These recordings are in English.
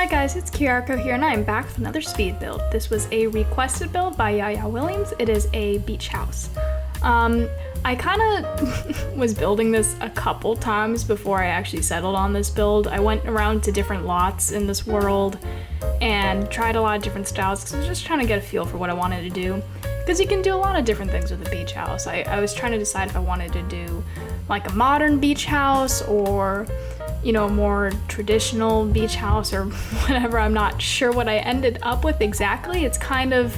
Hi guys, it's Kiarko here and I am back with another speed build. This was a requested build by Yaya Williams. It is a beach house. I kind of was building this a couple times before I actually settled on this build. I went around to different lots in this world and tried a lot of different styles because I was just trying to get a feel for what I wanted to do. Because you can do a lot of different things with a beach house. I was trying to decide if I wanted to do like a modern beach house or, you know, a more traditional beach house or whatever. I'm not sure what I ended up with exactly. It's kind of,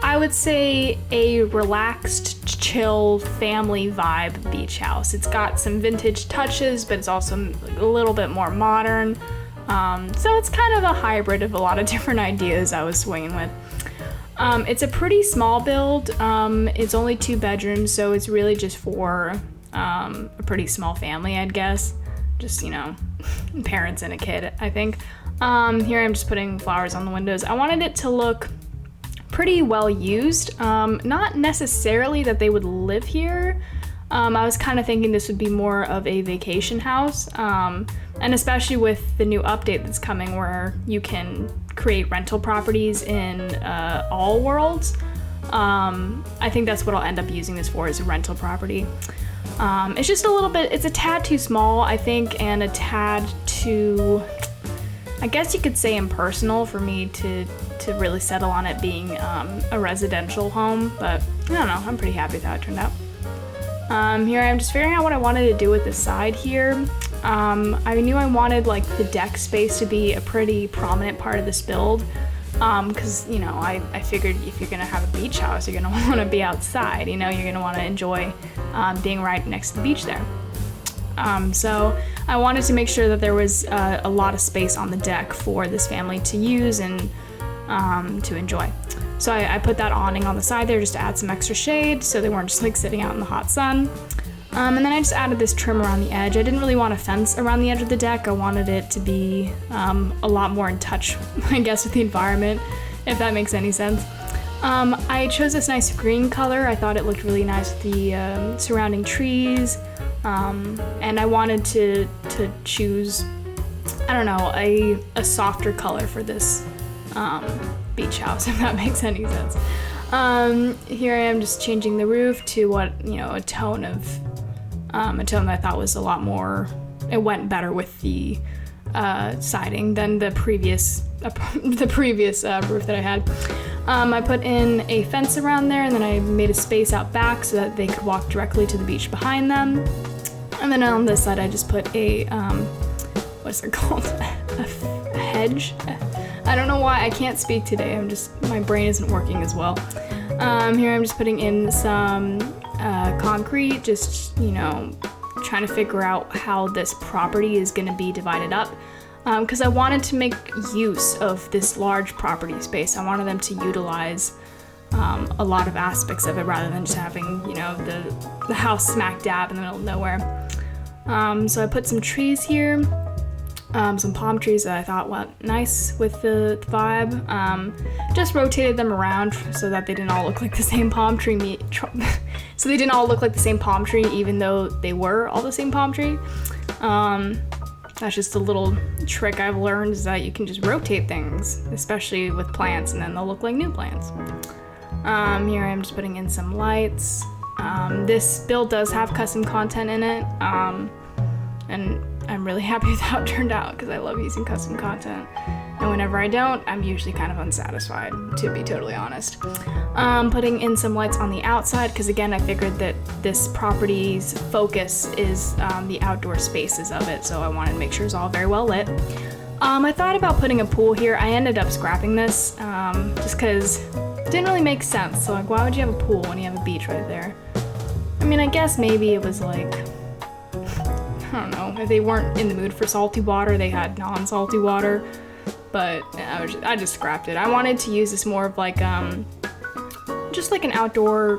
I would say, a relaxed, chill, family vibe beach house. It's got some vintage touches, but it's also a little bit more modern. So it's kind of a hybrid of a lot of different ideas I was swinging with. It's a pretty small build. It's only 2 bedrooms, so it's really just for a pretty small family, I'd guess. Just, you know, parents and a kid, I think. Here I'm just putting flowers on the windows. I wanted it to look pretty well used. Not necessarily that they would live here. I was kind of thinking this would be more of a vacation house. And especially with the new update that's coming where you can create rental properties in all worlds. I think that's what I'll end up using this for, is a rental property. It's just a little bit, it's a tad too small, I think, and a tad too, I guess you could say, impersonal for me to really settle on it being a residential home, but I don't know, I'm pretty happy with how it turned out. Here I'm just figuring out what I wanted to do with the side here. I knew I wanted like the deck space to be a pretty prominent part of this build. Because, you know, I figured if you're gonna have a beach house, you're gonna want to be outside, you know, you're gonna want to enjoy being right next to the beach there. So I wanted to make sure that there was a lot of space on the deck for this family to use and to enjoy. So I put that awning on the side there just to add some extra shade so they weren't just like sitting out in the hot sun. And then I just added this trim around the edge. I didn't really want a fence around the edge of the deck. I wanted it to be a lot more in touch, I guess, with the environment, if that makes any sense. I chose this nice green color. I thought it looked really nice with the surrounding trees. And I wanted to choose, I don't know, a softer color for this beach house, if that makes any sense. Here I am just changing the roof to what, you know, a tone that I thought was a lot more, it went better with the siding than the previous roof that I had. I put in a fence around there, and then I made a space out back so that they could walk directly to the beach behind them. And then on this side I just put a, what's it called? a hedge? I don't know why I can't speak today. My brain isn't working as well. Here I'm just putting in some concrete, just, you know, trying to figure out how this property is going to be divided up. Because I wanted to make use of this large property space. I wanted them to utilize a lot of aspects of it rather than just having, you know, the house smack dab in the middle of nowhere. So I put some trees here. Some palm trees that I thought went nice with the vibe. Just rotated them around so that they didn't all look like the same palm tree. So they didn't all look like the same palm tree, even though they were all the same palm tree. That's just a little trick I've learned, is that you can just rotate things, especially with plants, and then they'll look like new plants. Here I'm just putting in some lights. This build does have custom content in it, and I'm really happy with how it turned out because I love using custom content. And whenever I don't, I'm usually kind of unsatisfied, to be totally honest. Putting in some lights on the outside because, again, I figured that this property's focus is the outdoor spaces of it, so I wanted to make sure it's all very well lit. I thought about putting a pool here. I ended up scrapping this just because it didn't really make sense. So, like, why would you have a pool when you have a beach right there? I mean, I guess maybe it was like, I don't know, if they weren't in the mood for salty water, they had non-salty water, but I just scrapped it. I wanted to use this more of like, just like an outdoor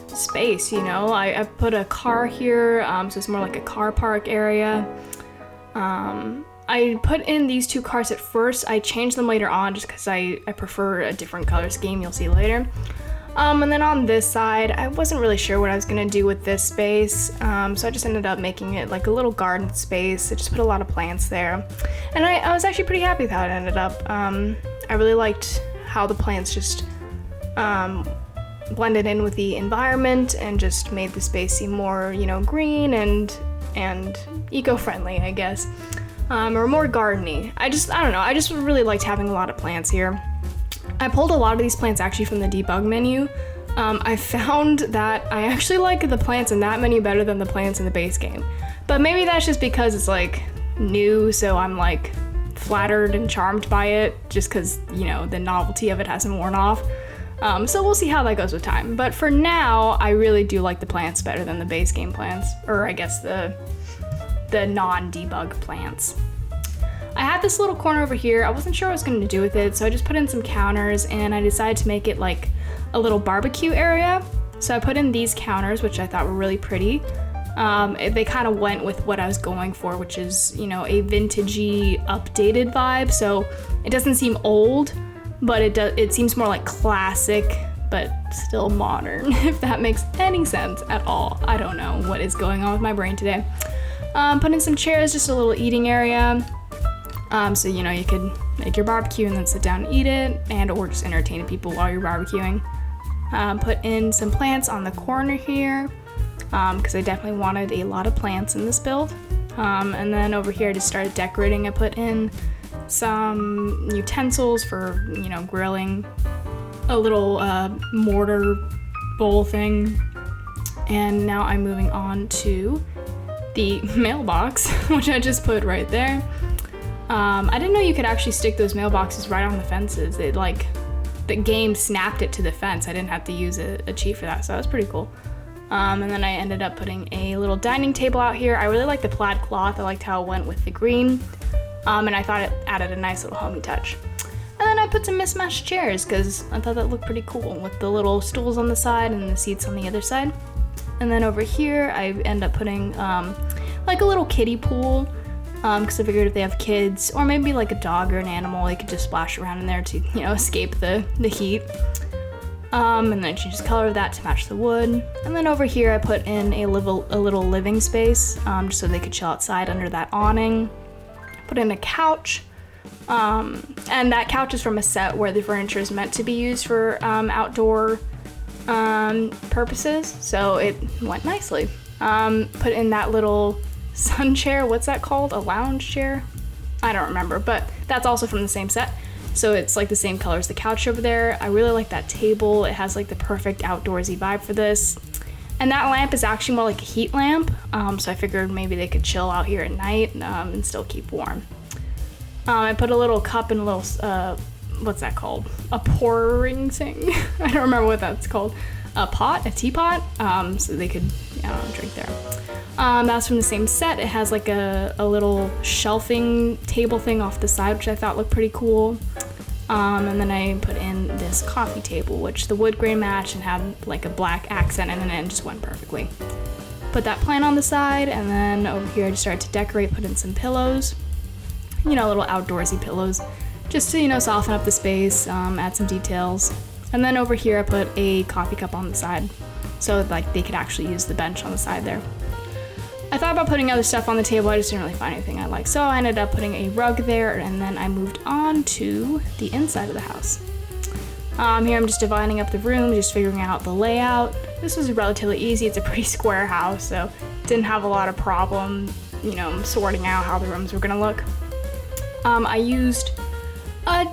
space, you know? I put a car here, so it's more like a car park area. I put in these 2 cars at first. I changed them later on just because I prefer a different color scheme, you'll see later. And then on this side, I wasn't really sure what I was gonna do with this space, so I just ended up making it like a little garden space. I just put a lot of plants there, and I was actually pretty happy with how it ended up. I really liked how the plants just blended in with the environment and just made the space seem more, green and eco-friendly, I guess, or more gardeny. I don't know, I just really liked having a lot of plants here. I pulled a lot of these plants actually from the debug menu. I found that I actually like the plants in that menu better than the plants in the base game. But maybe that's just because it's like new, so I'm like flattered and charmed by it just because, the novelty of it hasn't worn off. So we'll see how that goes with time. But for now, I really do like the plants better than the base game plants, or I guess the non-debug plants. I had this little corner over here. I wasn't sure what I was going to do with it, so I just put in some counters and I decided to make it like a little barbecue area. So I put in these counters, which I thought were really pretty. They kind of went with what I was going for, which is, a vintagey, updated vibe. So it doesn't seem old, but it seems more like classic, but still modern, if that makes any sense at all. I don't know what is going on with my brain today. Put in some chairs, just a little eating area. So, you could make your barbecue and then sit down and eat it, or just entertain people while you're barbecuing. Put in some plants on the corner here, because I definitely wanted a lot of plants in this build. And then over here I just started decorating. I put in some utensils for, grilling, a little mortar bowl thing. And now I'm moving on to the mailbox, which I just put right there. I didn't know you could actually stick those mailboxes right on the fences. The game snapped it to the fence. I didn't have to use a cheat for that, so that was pretty cool. And then I ended up putting a little dining table out here. I really liked the plaid cloth. I liked how it went with the green. And I thought it added a nice little homey touch. And then I put some mismatched chairs because I thought that looked pretty cool with the little stools on the side and the seats on the other side. And then over here, I end up putting like a little kiddie pool. Because I figured if they have kids, or maybe like a dog or an animal, they could just splash around in there to, escape the heat. And then I changed the color of that to match the wood. And then over here I put in a little living space, just so they could chill outside under that awning. Put in a couch, and that couch is from a set where the furniture is meant to be used for outdoor purposes, so it went nicely. Put in that little sun chair. What's that called? A lounge chair? I don't remember, but that's also from the same set. So it's like the same color as the couch over there. I really like that table. It has like the perfect outdoorsy vibe for this. And that lamp is actually more like a heat lamp. So I figured maybe they could chill out here at night and still keep warm. I put a little cup and a little, what's that called? A pouring thing? I don't remember what that's called. A teapot, so they could drink there. That's from the same set. It has like a little shelving table thing off the side, which I thought looked pretty cool. And then I put in this coffee table, which the wood grain matched and had like a black accent, and then it just went perfectly. Put that plant on the side, and then over here I just started to decorate, put in some pillows, little outdoorsy pillows, just to, soften up the space, add some details. And then over here I put a coffee cup on the side, so like they could actually use the bench on the side there. I thought about putting other stuff on the table, I just didn't really find anything I liked. So I ended up putting a rug there, and then I moved on to the inside of the house. Here I'm just dividing up the room, just figuring out the layout. This was relatively easy. It's a pretty square house, so didn't have a lot of problem, sorting out how the rooms were gonna look. I used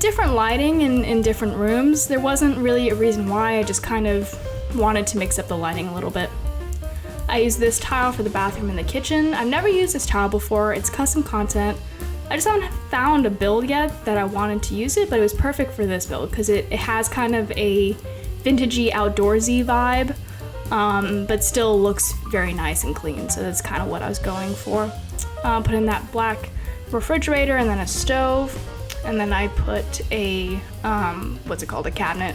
different lighting in different rooms. There wasn't really a reason why, I just kind of wanted to mix up the lighting a little bit. I used this tile for the bathroom and the kitchen. I've never used this tile before. It's custom content. I just haven't found a build yet that I wanted to use it, but it was perfect for this build because it has kind of a vintagey, outdoorsy vibe, but still looks very nice and clean. So that's kind of what I was going for. Put in that black refrigerator and then a stove. And then I put a, a cabinet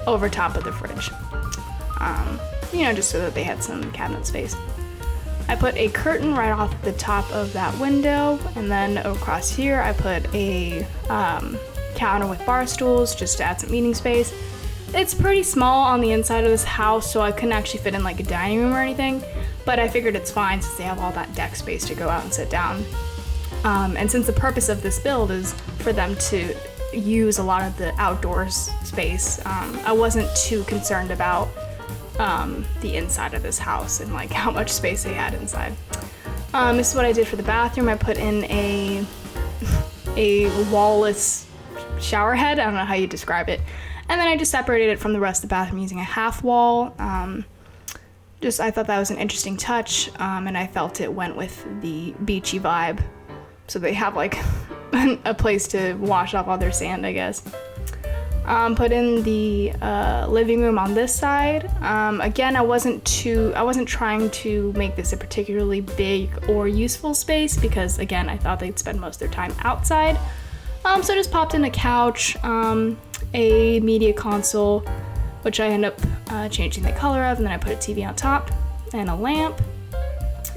over top of the fridge. Just so that they had some cabinet space. I put a curtain right off the top of that window, and then across here I put a counter with bar stools just to add some meeting space. It's pretty small on the inside of this house, so I couldn't actually fit in like a dining room or anything, but I figured it's fine since they have all that deck space to go out and sit down. And since the purpose of this build is for them to use a lot of the outdoors space, I wasn't too concerned about the inside of this house and like how much space they had inside. This is what I did for the bathroom. I put in a wall-less shower head. I don't know how you describe it. And then I just separated it from the rest of the bathroom using a half wall. I thought that was an interesting touch, and I felt it went with the beachy vibe. So they have like a place to wash off all their sand, I guess. Put in the living room on this side. Again, I wasn't trying to make this a particularly big or useful space because, again, I thought they'd spend most of their time outside. So I just popped in a couch, a media console, which I end up changing the color of, and then I put a TV on top, and a lamp,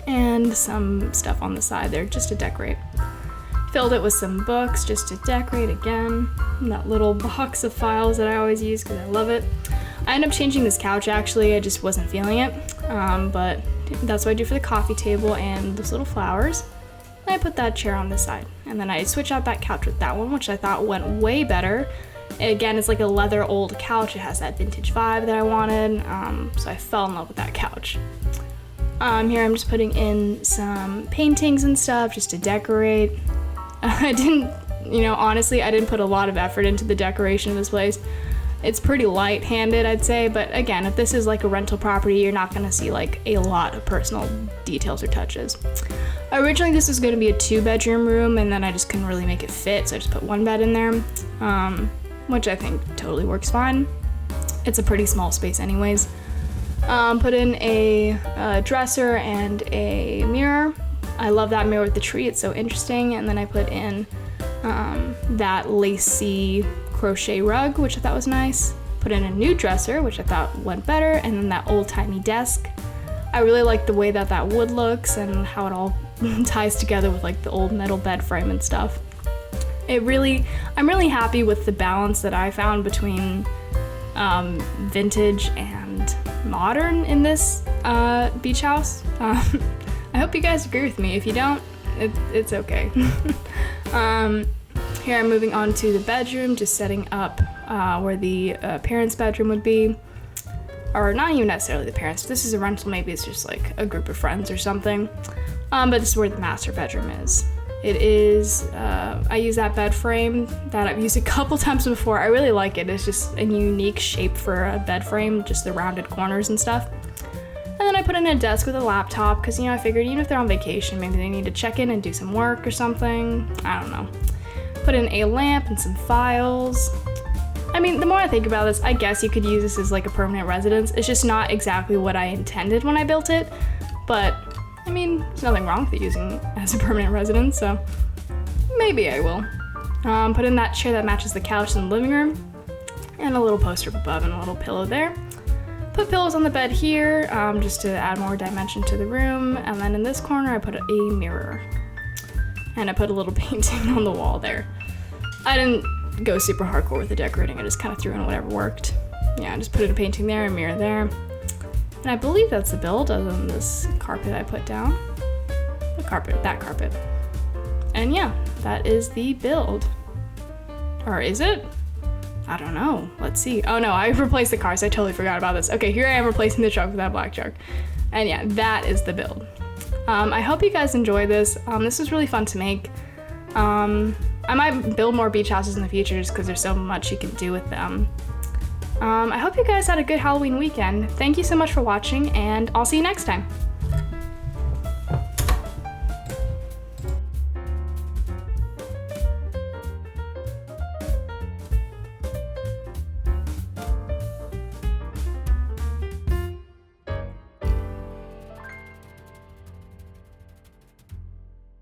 and some stuff on the side there just to decorate. Filled it with some books just to decorate again. And that little box of files that I always use because I love it. I ended up changing this couch actually, I just wasn't feeling it. But that's what I do for the coffee table and those little flowers. And I put that chair on this side. And then I switched out that couch with that one, which I thought went way better. Again, it's like a leather old couch. It has that vintage vibe that I wanted. So I fell in love with that couch. Here I'm just putting in some paintings and stuff just to decorate. Honestly, I didn't put a lot of effort into the decoration of this place. It's pretty light-handed, I'd say, but again, if this is like a rental property, you're not gonna see like a lot of personal details or touches. Originally, this was gonna be a 2-bedroom room, and then I just couldn't really make it fit, so I just put 1 bed in there, which I think totally works fine. It's a pretty small space anyways. Put in a dresser and a mirror. I love that mirror with the tree, it's so interesting. And then I put in that lacy crochet rug, which I thought was nice. Put in a new dresser, which I thought went better, and then that old-timey desk. I really like the way that wood looks and how it all ties together with like the old metal bed frame and stuff. I'm really happy with the balance that I found between vintage and modern in this beach house. I hope you guys agree with me. If you don't, it's okay. Here I'm moving on to the bedroom, just setting up where the parents' bedroom would be. Or not even necessarily the parents. This is a rental, maybe it's just like a group of friends or something. But this is where the master bedroom is. It is, I use that bed frame that I've used a couple times before. I really like it. It's just a unique shape for a bed frame, just the rounded corners and stuff. And then I put in a desk with a laptop because, I figured even if they're on vacation, maybe they need to check in and do some work or something. I don't know. Put in a lamp and some files. I mean, the more I think about this, I guess you could use this as like a permanent residence. It's just not exactly what I intended when I built it. But, I mean, there's nothing wrong with it using it as a permanent residence, so maybe I will. Put in that chair that matches the couch in the living room. And a little poster up above and a little pillow there. Put pillows on the bed here, just to add more dimension to the room. And then in this corner, I put a mirror. And I put a little painting on the wall there. I didn't go super hardcore with the decorating. I just kind of threw in whatever worked. Yeah, I just put in a painting there, a mirror there. And I believe that's the build, other than this carpet I put down. That carpet. And yeah, that is the build. Or is it? I don't know. Let's see. Oh no, I replaced the cars. I totally forgot about this. Okay, here I am replacing the truck with that black truck. And yeah, that is the build. I hope you guys enjoy this. This was really fun to make. I might build more beach houses in the future just because there's so much you can do with them. I hope you guys had a good Halloween weekend. Thank you so much for watching, and I'll see you next time.